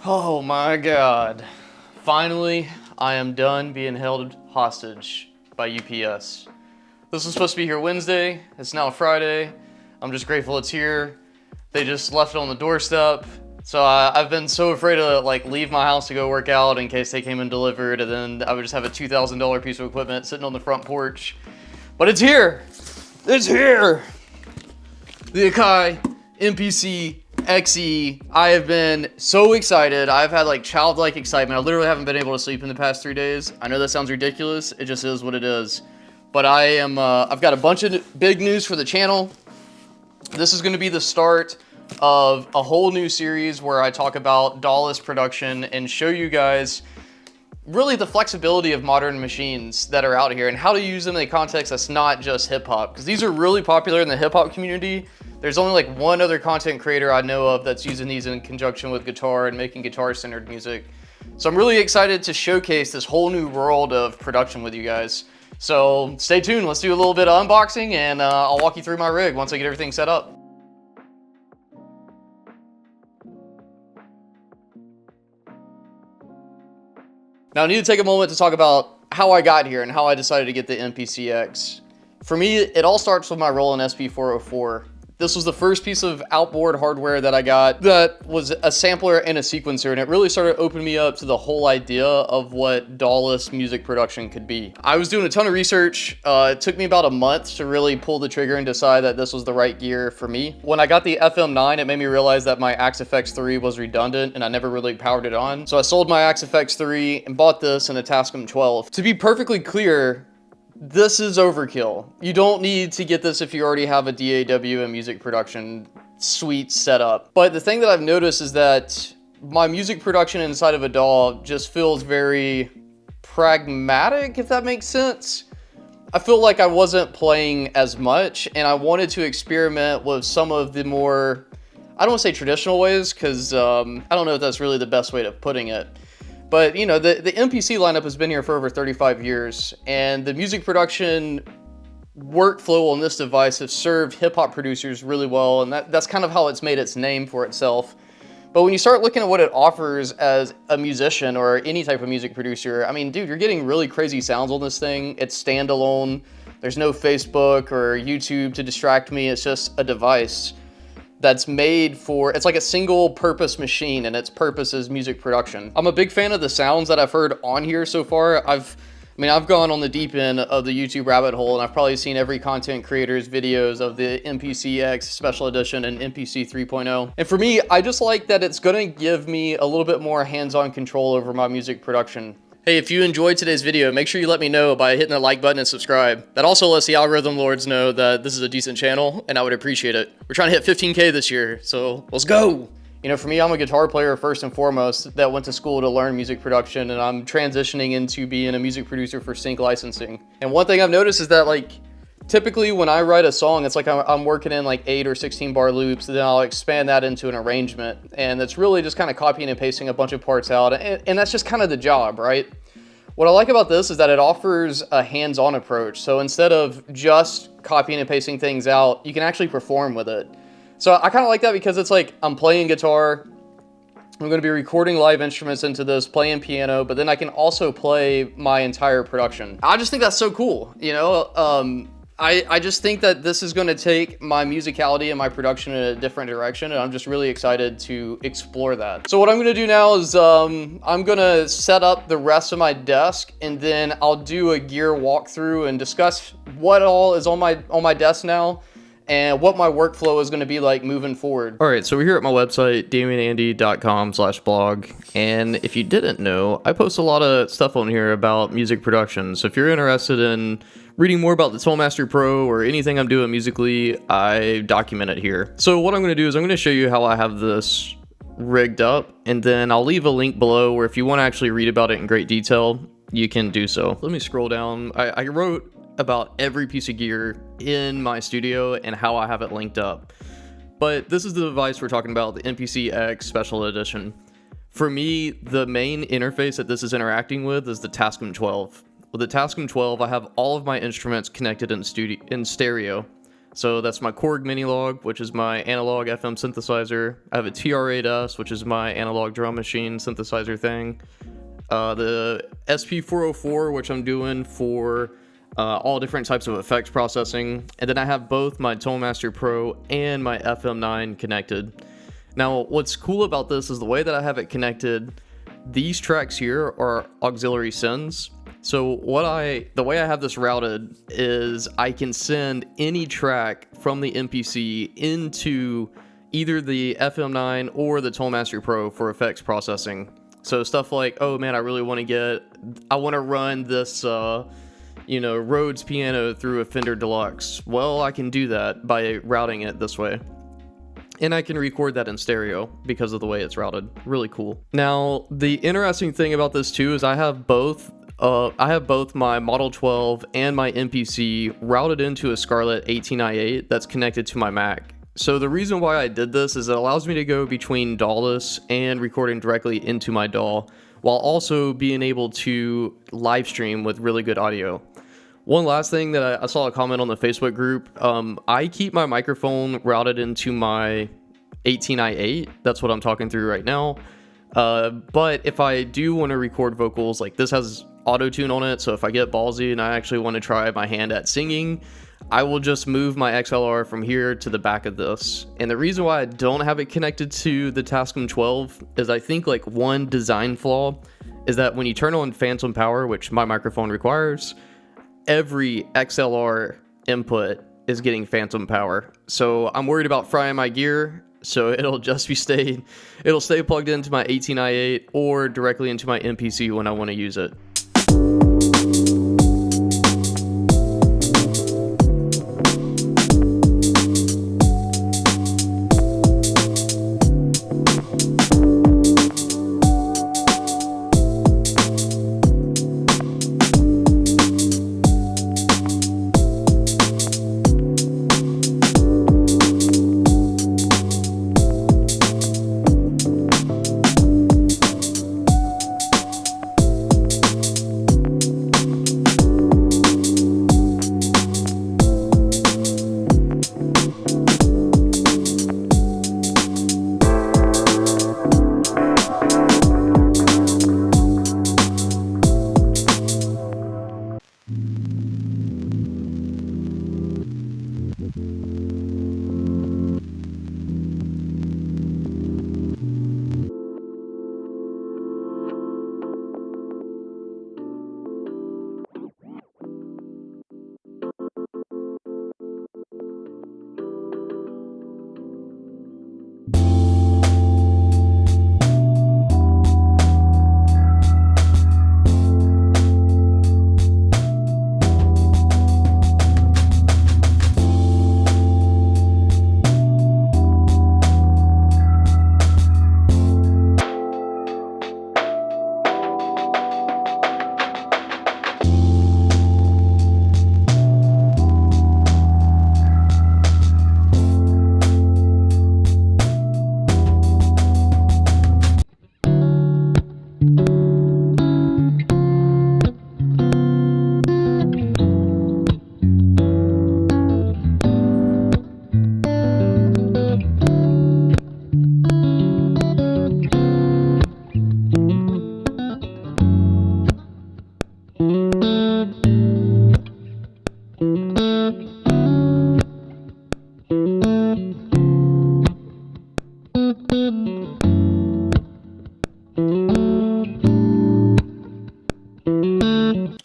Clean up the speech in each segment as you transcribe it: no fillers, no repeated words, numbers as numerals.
Oh my god. Finally, I am done being held hostage by UPS. This was supposed to be here Wednesday. It's now Friday. I'm just grateful it's here. They just left it on the doorstep. So I've been so afraid to leave my house to go work out in case they came and delivered, and then I would just have a $2,000 piece of equipment sitting on the front porch. But it's here. It's here. The Akai MPC XE. I have been so excited. I've had childlike excitement. I literally haven't been able to sleep in the past 3 days. I know that sounds ridiculous. It just is what it is. But I've got a bunch of big news for the channel. This is going to be the start of a whole new series where I talk about DAWless production and show you guys really the flexibility of modern machines that are out here and how to use them in a context that's not just hip hop, because these are really popular in the hip hop community. There's only one other content creator I know of that's using these in conjunction with guitar and making guitar-centered music. So I'm really excited to showcase this whole new world of production with you guys. So stay tuned. Let's do a little bit of unboxing, and I'll walk you through my rig once I get everything set up. Now I need to take a moment to talk about how I got here and how I decided to get the MPC X. For me, it all starts with my role in SP-404. This was the first piece of outboard hardware that I got that was a sampler and a sequencer, and it really started opening me up to the whole idea of what DAWless music production could be. I was doing a ton of research. It took me about a month to really pull the trigger and decide that this was the right gear for me. When I got the FM9, it made me realize that my Axe FX3 was redundant and I never really powered it on. So I sold my Axe FX3 and bought this and a TASCAM 12. To be perfectly clear, this is overkill. You don't need to get this if you already have a DAW and music production suite set up. But the thing that I've noticed is that my music production inside of a DAW just feels very pragmatic, if that makes sense. I feel like I wasn't playing as much, and I wanted to experiment with some of the more, I don't want to say traditional ways, because I don't know if that's really the best way of putting it. But, you know, the MPC lineup has been here for over 35 years, and the music production workflow on this device has served hip-hop producers really well, and that's kind of how it's made its name for itself. But when you start looking at what it offers as a musician or any type of music producer, I mean, dude, you're getting really crazy sounds on this thing. It's standalone. There's no Facebook or YouTube to distract me. It's just a device that's made for, it's like a single purpose machine, and its purpose is music production. I'm a big fan of the sounds that I've heard on here so far. I've gone on the deep end of the YouTube rabbit hole, and I've probably seen every content creator's videos of the MPC X Special Edition and MPC 3.0. And for me, I just like that it's gonna give me a little bit more hands-on control over my music production. Hey, if you enjoyed today's video, make sure you let me know by hitting the like button and subscribe. That also lets the algorithm lords know that this is a decent channel, and I would appreciate it. We're trying to hit 15K this year, so let's go! You know, for me, I'm a guitar player first and foremost that went to school to learn music production, and I'm transitioning into being a music producer for sync licensing. And one thing I've noticed is that, typically when I write a song, it's like I'm working in 8 or 16 bar loops, and then I'll expand that into an arrangement. And it's really just kind of copying and pasting a bunch of parts out. And that's just kind of the job, right? What I like about this is that it offers a hands-on approach. So instead of just copying and pasting things out, you can actually perform with it. So I kind of like that because it's like I'm playing guitar, I'm going to be recording live instruments into this, playing piano, but then I can also play my entire production. I just think that's so cool, you know? I just think that this is going to take my musicality and my production in a different direction, and I'm just really excited to explore that. So what I'm going to do now is I'm going to set up the rest of my desk, and then I'll do a gear walkthrough and discuss what all is on my desk now and what my workflow is going to be like moving forward. All right, so we're here at my website, damianandy.com/blog, and if you didn't know, I post a lot of stuff on here about music production. So if you're interested in reading more about the Toolmaster Pro or anything I'm doing musically, I document it here. So what I'm going to do is I'm going to show you how I have this rigged up, and then I'll leave a link below where if you want to actually read about it in great detail, you can do so. Let me scroll down. I wrote about every piece of gear in my studio and how I have it linked up. But this is the device we're talking about, the MPC X Special Edition. For me, the main interface that this is interacting with is the TASCAM 12. With the TASCAM 12, I have all of my instruments connected in stereo. So that's my Korg Minilogue, which is my analog FM synthesizer. I have a TR-8S, which is my analog drum machine synthesizer thing. The SP-404, which I'm doing for all different types of effects processing. And then I have both my ToneMaster Pro and my FM9 connected. Now, what's cool about this is the way that I have it connected, these tracks here are auxiliary sends. So the way I have this routed is I can send any track from the MPC into either the FM9 or the ToneMaster Pro for effects processing. So stuff like, oh man, I want to run this, Rhodes piano through a Fender Deluxe. Well, I can do that by routing it this way. And I can record that in stereo because of the way it's routed. Really cool. Now, the interesting thing about this too is I have both my Model 12 and my MPC routed into a Scarlett 18i8 that's connected to my Mac. So the reason why I did this is it allows me to go between DAWless and recording directly into my DAW, while also being able to live stream with really good audio. One last thing that I saw a comment on the Facebook group, I keep my microphone routed into my 18i8. That's what I'm talking through right now. But if I do want to record vocals, like this has auto-tune on it, so if I get ballsy and I actually want to try my hand at singing, I will just move my XLR from here to the back of this. And the reason why I don't have it connected to the Tascam 12 is I think like one design flaw is that when you turn on phantom power, which my microphone requires, every XLR input is getting phantom power. So I'm worried about frying my gear, so it'll stay plugged into my 18i8 or directly into my MPC when I want to use it.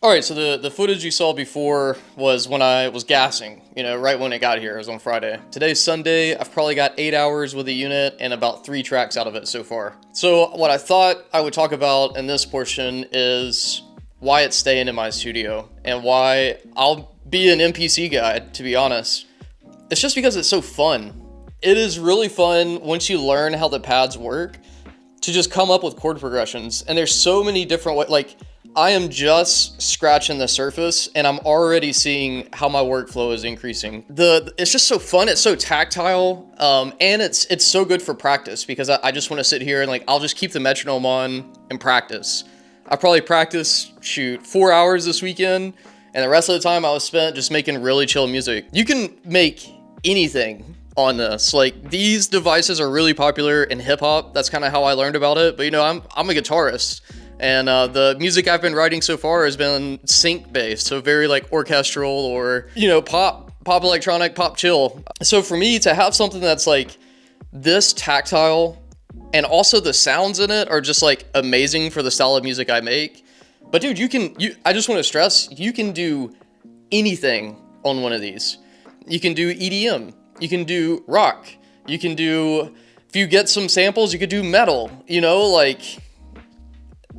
Alright, so the footage you saw before was when I was gassing, right when it got here. It was on Friday. Today's Sunday. I've probably got 8 hours with the unit and about 3 tracks out of it so far. So what I thought I would talk about in this portion is why it's staying in my studio and why I'll be an MPC guy, to be honest. It's just because it's so fun. It is really fun once you learn how the pads work to just come up with chord progressions. And there's so many different ways, like I am just scratching the surface and I'm already seeing how my workflow is increasing. It's just so fun. It's so tactile. And it's so good for practice because I just want to sit here and I'll just keep the metronome on and practice. I probably practiced 4 hours this weekend, and the rest of the time I was spent just making really chill music. You can make anything on this. Like, these devices are really popular in hip hop. That's kind of how I learned about it. But you know, I'm a guitarist, and the music I've been writing so far has been sync based, so very like orchestral, or you know, pop electronic, pop chill. So for me to have something that's like this tactile, and also the sounds in it are just like amazing for the style of music I make. But dude, I just want to stress, you can do anything on one of these. You can do EDM, you can do rock, you can do, if you get some samples, you could do metal, you know, like,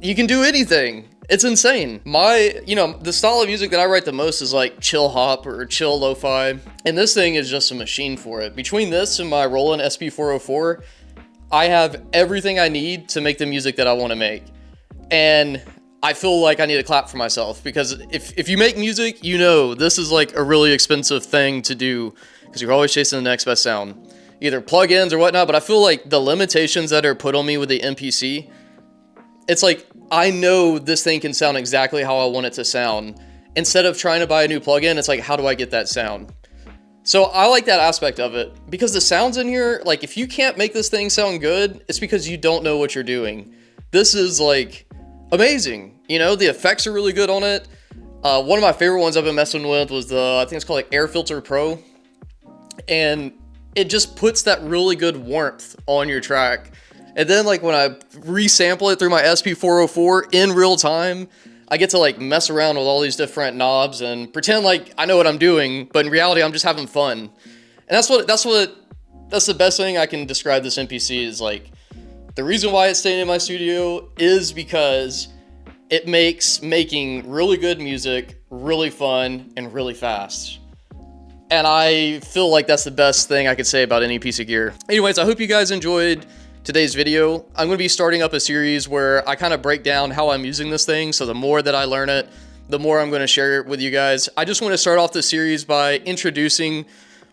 you can do anything. It's insane. You know, the style of music that I write the most is like chill hop or chill lo-fi, and this thing is just a machine for it. Between this and my Roland SP-404, I have everything I need to make the music that I want to make. And I feel like I need to clap for myself, because if you make music, you know this is like a really expensive thing to do, because you're always chasing the next best sound, either plugins or whatnot. But I feel like the limitations that are put on me with the MPC, it's like I know this thing can sound exactly how I want it to sound. Instead of trying to buy a new plugin, it's like, how do I get that sound? So I like that aspect of it, because the sounds in here, like if you can't make this thing sound good, it's because you don't know what you're doing. This is like amazing. You know, the effects are really good on it. One of my favorite ones I've been messing with was I think it's called like Air Filter Pro. And it just puts that really good warmth on your track. And then like when I resample it through my SP-404 in real time, I get to like mess around with all these different knobs and pretend like I know what I'm doing, but in reality, I'm just having fun. And that's the best thing I can describe this MPC is like, the reason why it's staying in my studio is because it makes making really good music really fun and really fast. And I feel like that's the best thing I could say about any piece of gear. Anyways, I hope you guys enjoyed today's video. I'm going to be starting up a series where I kind of break down how I'm using this thing. So the more that I learn it, the more I'm going to share it with you guys. I just want to start off the series by introducing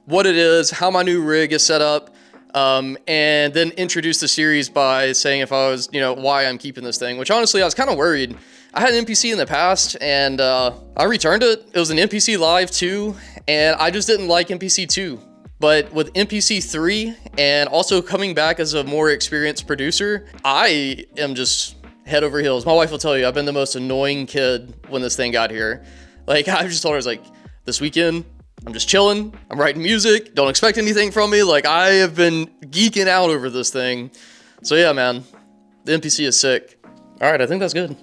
what it is, how my new rig is set up, and then introduce the series by saying if I was, you know, why I'm keeping this thing, which honestly, I was kind of worried. I had an MPC in the past, and I returned it. It was an MPC Live 2, and I just didn't like MPC 2. But with MPC 3 and also coming back as a more experienced producer, I am just head over heels. My wife will tell you, I've been the most annoying kid when this thing got here. Like, I just told her, I was like, this weekend, I'm just chilling. I'm writing music. Don't expect anything from me. Like, I have been geeking out over this thing. So yeah, man, the MPC is sick. All right, I think that's good.